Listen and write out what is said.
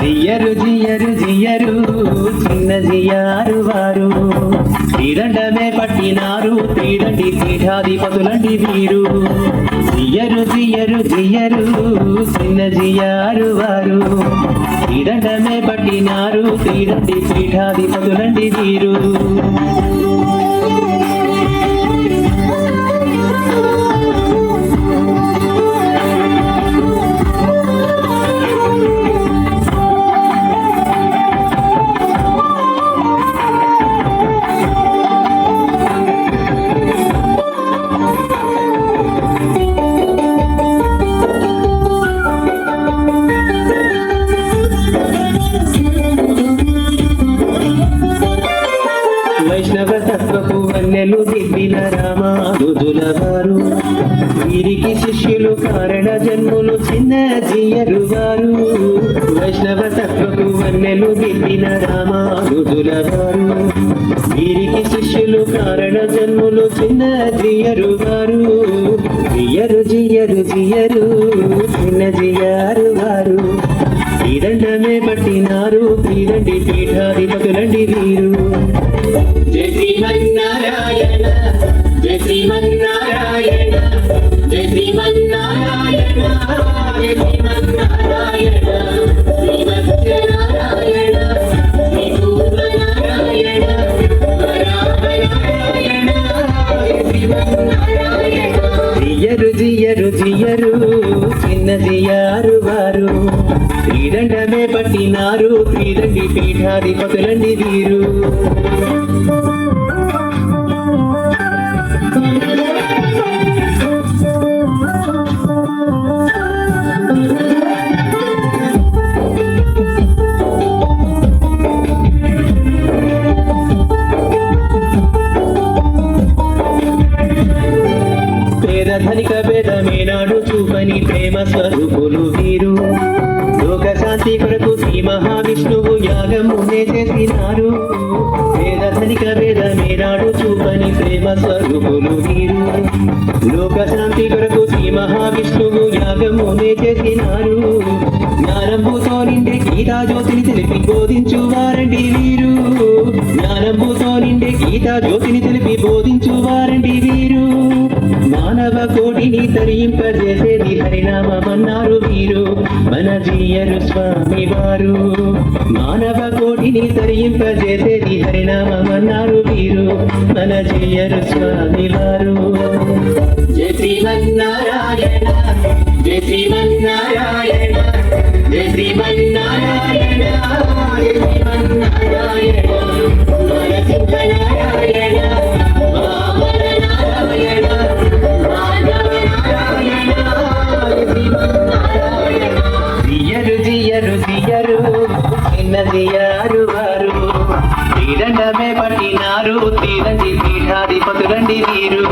జియ్యరు జియ్యరు జియ్యరు చిన్న జియ్యారు వారు శ్రీదండమే పట్టినారు శ్రీదండి పీఠాధిపతులండి వీరు జియ్యరు జియ్యరు జియ్యరు చిన్న జియ్యారు వారు శ్రీదండమే పట్టినారు శ్రీదండి పీఠాధిపతులండి వీరు వైష్ణవ తత్వపు వన్నెలు దివ్విన రామానుజుల వారు వీరికి శిష్యులు కారణ జన్ములు చిన్న జియ్యరు వారు వైష్ణవ తత్వపు వన్నెలు దివ్విన రామానుజుల వారు వీరికి శిష్యులు కారణ జన్ములు చిన్న జియ్యరు వారు జియ్యరు జియ్యరు జియ్యరు చిన్న జియ్యారు వారు శ్రీదండమే పట్టినారు శ్రీదండి పీఠాధిపతులండి వీరు జయ శ్రీమన్నారాయణ జయ శ్రీమన్నారాయణ జయ శ్రీమన్నారాయణ జయ శ్రీమన్నారాయణ శ్రీమన్నారాయణ శ్రీమన్నారాయణ జియ్యరు జియ్యరు జియ్యరు చిన్న జియ్యారు వారు శ్రీదండమే పట్టినారు శ్రీదండి పీఠాధిపతులండి వీరు ధనిక భేదమేనాడు చూపని ప్రేమ స్వరూపులు వీరు లోక శాంతి కొరకు శ్రీ మహావిష్ణువు యాగమునే చేసినారు ధనిక భేదమేనాడు చూపని ప్రేమ స్వరూపులు వీరు లోక శాంతి కొరకు శ్రీ మహావిష్ణువు యాగమునే చేసినారు జ్ఞానంబుతో నిండే గీతా జ్యోతిని తెలిపి బోధించు వారండి వీరు జ్ఞానంబుతో నిండే గీతా జ్యోతిని తెలిపి బోధించు వారండి వీరు మానవ కోటిని తరింపజేసేది హరినామమన్నారు వీరు మన జియ్యరు స్వామి వారు మానవ కోటిని తరింపజేసేది హరినామమన్నారు వీరు మన జియ్యరు స్వామి వారు జయ శ్రీమన్నారాయణ జయ శ్రీమన్నారాయణ జయ శ్రీమన్నారాయణ జయ శ్రీమన్నారాయణ నరసింహనారాయణ జియ్యరు జియ్యరు జియ్యరు చిన్న జియ్యారు వారు శ్రీదండమే పట్టినారు శ్రీదండి పీఠాధిపతులండి వీరు